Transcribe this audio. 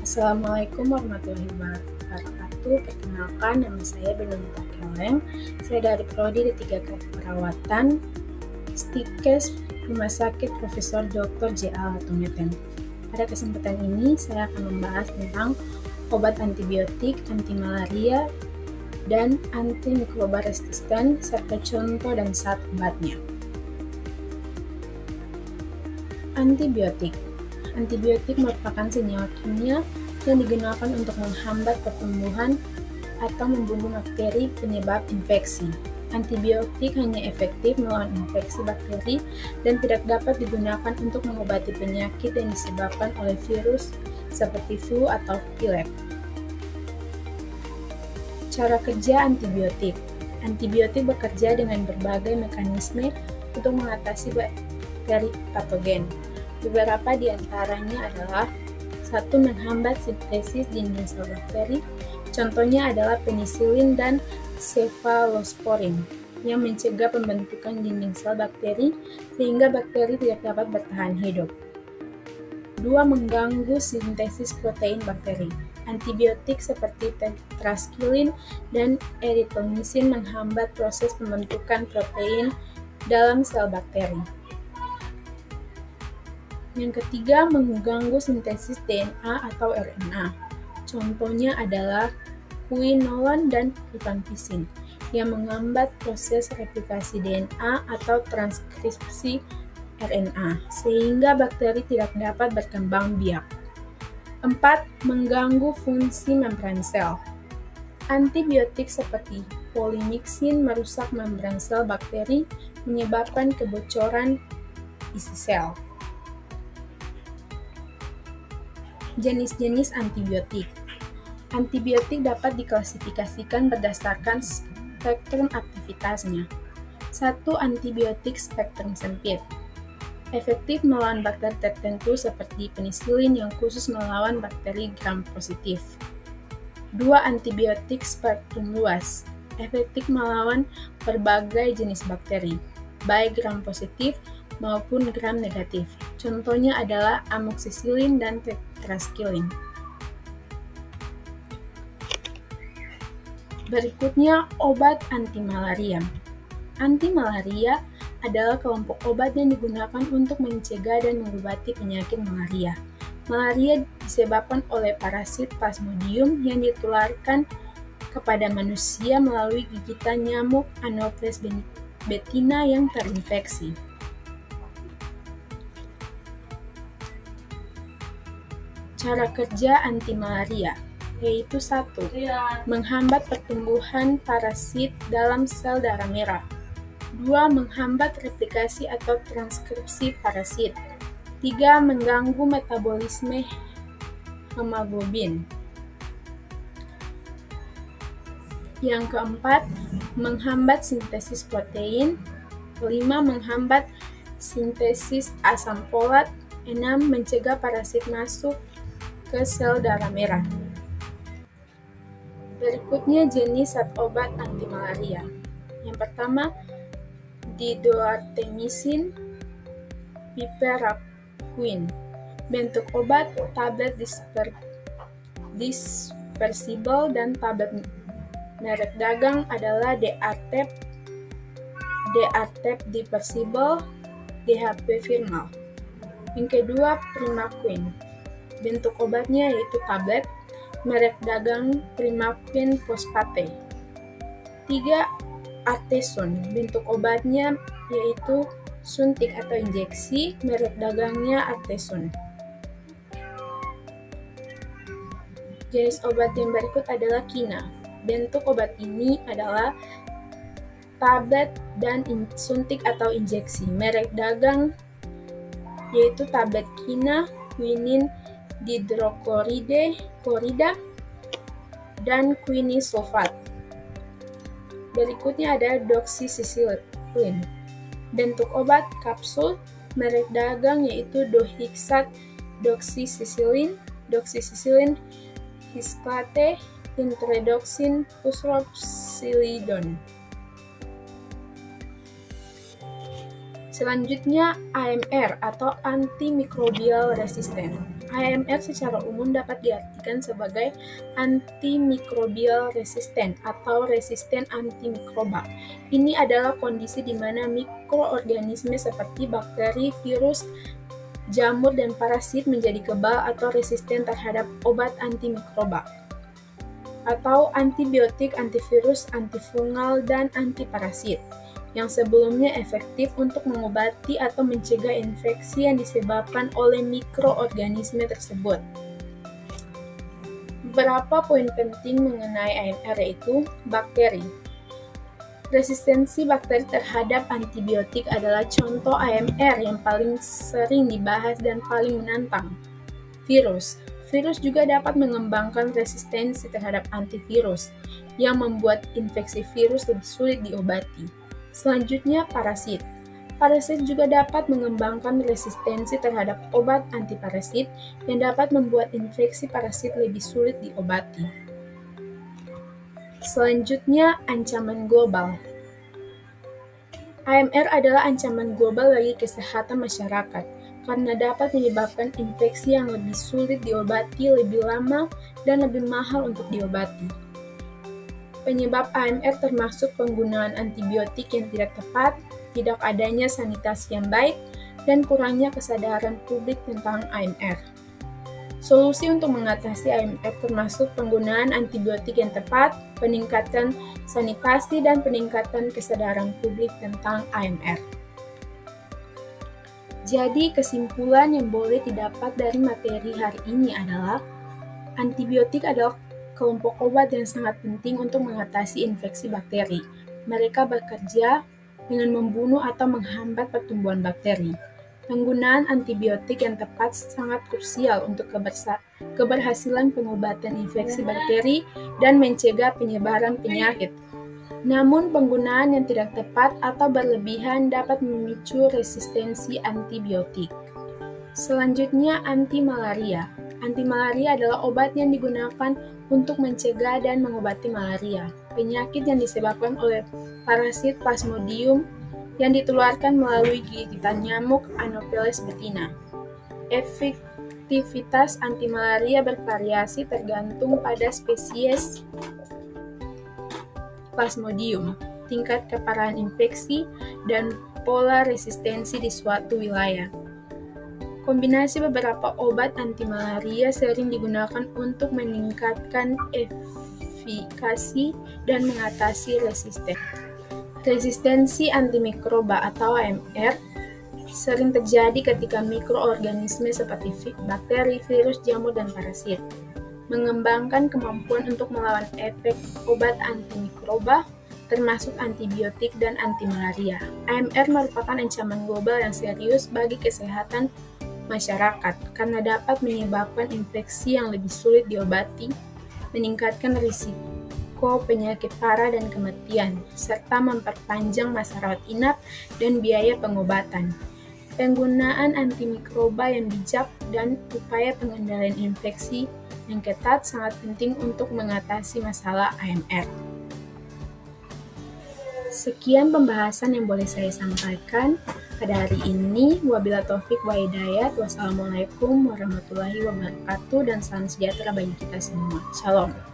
Assalamualaikum warahmatullahi wabarakatuh. Perkenalkan, nama saya Benita Keleng. Saya dari Prodi D3 Keperawatan, Stikes Rumah Sakit Profesor Dr. J.A. Latumeten. Pada kesempatan ini, saya akan membahas tentang obat antibiotik, anti malaria, dan antimikroba resisten, serta contoh dan saat obatnya. Antibiotik. Antibiotik merupakan senyawa kimia yang digunakan untuk menghambat pertumbuhan atau membunuh bakteri penyebab infeksi. Antibiotik hanya efektif melawan infeksi bakteri dan tidak dapat digunakan untuk mengobati penyakit yang disebabkan oleh virus seperti flu atau pilek. Cara kerja antibiotik. Antibiotik bekerja dengan berbagai mekanisme untuk mengatasi bakteri patogen. Beberapa di antaranya adalah 1. Menghambat sintesis dinding sel bakteri. Contohnya adalah penisilin dan cefalosporin yang mencegah pembentukan dinding sel bakteri sehingga bakteri tidak dapat bertahan hidup. 2. Mengganggu sintesis protein bakteri. Antibiotik seperti tetraskilin dan eritromisin menghambat proses pembentukan protein dalam sel bakteri. Yang ketiga, mengganggu sintesis DNA atau RNA. Contohnya adalah quinolone dan rifampicin yang menghambat proses replikasi DNA atau transkripsi RNA, sehingga bakteri tidak dapat berkembang biak. 4. Mengganggu fungsi membran sel. Antibiotik seperti polymyxin merusak membran sel bakteri, menyebabkan kebocoran isi sel. Jenis-jenis antibiotik. Antibiotik dapat diklasifikasikan berdasarkan spektrum aktivitasnya. 1. Antibiotik spektrum sempit. Efektif melawan bakteri tertentu seperti penisilin yang khusus melawan bakteri gram positif. 2. Antibiotik spektrum luas. Efektif melawan berbagai jenis bakteri, baik gram positif maupun gram negatif. Contohnya adalah amoxicillin dan tetraskilin. Berikutnya, obat anti malaria. Anti malaria adalah kelompok obat yang digunakan untuk mencegah dan mengobati penyakit malaria. Malaria disebabkan oleh parasit Plasmodium yang ditularkan kepada manusia melalui gigitan nyamuk Anopheles betina yang terinfeksi. Cara kerja anti malaria yaitu 1. Menghambat pertumbuhan parasit dalam sel darah merah. 2. Menghambat replikasi atau transkripsi parasit. 3. Mengganggu metabolisme hemoglobin. Yang keempat, menghambat sintesis protein. 5. Menghambat sintesis asam folat. 6. Mencegah parasit masuk ke sel darah merah. Berikutnya jenis zat obat anti malaria. Yang pertama, didoartemisin, piperaquine. Bentuk obat tablet dispersible dan tablet. Merek dagang adalah D-Artep dispersible, DHP Firmal. Yang kedua, Primaquine. Bentuk obatnya yaitu tablet, merek dagang Primaquine Phosphate. 3. Artesun. Bentuk obatnya yaitu suntik atau injeksi, merek dagangnya Artesun. Jenis obat yang berikut adalah Kina. Bentuk obat ini adalah tablet dan suntik atau injeksi, merek dagang yaitu tablet Kina, quinin dihidroklorida, dan quinine sulfat. Berikutnya ada doxycycline. Bentuk obat kapsul, merek dagang yaitu Dohixat doxycycline, Hisclate, Introdoxin, Pusroxilidone. Selanjutnya AMR atau antimikrobial resisten. AMR secara umum dapat diartikan sebagai antimikrobial resisten atau resisten antimikroba. Ini adalah kondisi di mana mikroorganisme seperti bakteri, virus, jamur, dan parasit menjadi kebal atau resisten terhadap obat antimikroba atau antibiotik, antivirus, antifungal, dan antiparasit yang sebelumnya efektif untuk mengobati atau mencegah infeksi yang disebabkan oleh mikroorganisme tersebut. Beberapa poin penting mengenai AMR yaitu bakteri. Resistensi bakteri terhadap antibiotik adalah contoh AMR yang paling sering dibahas dan paling menantang. Virus juga dapat mengembangkan resistensi terhadap antivirus, yang membuat infeksi virus lebih sulit diobati. Selanjutnya, parasit. Parasit juga dapat mengembangkan resistensi terhadap obat antiparasit yang dapat membuat infeksi parasit lebih sulit diobati. Selanjutnya, ancaman global. AMR adalah ancaman global bagi kesehatan masyarakat karena dapat menyebabkan infeksi yang lebih sulit diobati, lebih lama, dan lebih mahal untuk diobati. Penyebab AMR termasuk penggunaan antibiotik yang tidak tepat, tidak adanya sanitasi yang baik, dan kurangnya kesadaran publik tentang AMR. Solusi untuk mengatasi AMR termasuk penggunaan antibiotik yang tepat, peningkatan sanitasi, dan peningkatan kesadaran publik tentang AMR. Jadi, kesimpulan yang boleh didapat dari materi hari ini adalah antibiotik adalah kelompok obat yang sangat penting untuk mengatasi infeksi bakteri. Mereka bekerja dengan membunuh atau menghambat pertumbuhan bakteri. Penggunaan antibiotik yang tepat sangat krusial untuk keberhasilan pengobatan infeksi bakteri dan mencegah penyebaran penyakit. Namun, penggunaan yang tidak tepat atau berlebihan dapat memicu resistensi antibiotik. Selanjutnya, anti-malaria. Anti-malaria adalah obat yang digunakan untuk mencegah dan mengobati malaria, penyakit yang disebabkan oleh parasit Plasmodium yang ditularkan melalui gigitan nyamuk Anopheles betina. Efektivitas anti-malaria bervariasi tergantung pada spesies Plasmodium, tingkat keparahan infeksi, dan pola resistensi di suatu wilayah. Kombinasi beberapa obat anti-malaria sering digunakan untuk meningkatkan efikasi dan mengatasi resistensi antimikroba atau AMR sering terjadi ketika mikroorganisme seperti bakteri, virus, jamur, dan parasit mengembangkan kemampuan untuk melawan efek obat antimikroba, termasuk antibiotik dan anti-malaria. AMR merupakan ancaman global yang serius bagi kesehatan masyarakat karena dapat menyebabkan infeksi yang lebih sulit diobati, meningkatkan risiko penyakit parah dan kematian, serta memperpanjang masa rawat inap dan biaya pengobatan. Penggunaan antimikroba yang bijak dan upaya pengendalian infeksi yang ketat sangat penting untuk mengatasi masalah AMR. Sekian pembahasan yang boleh saya sampaikan pada hari ini. Wabillahi taufik wa hidayah. Wassalamualaikum warahmatullahi wabarakatuh dan salam sejahtera bagi kita semua. Shalom.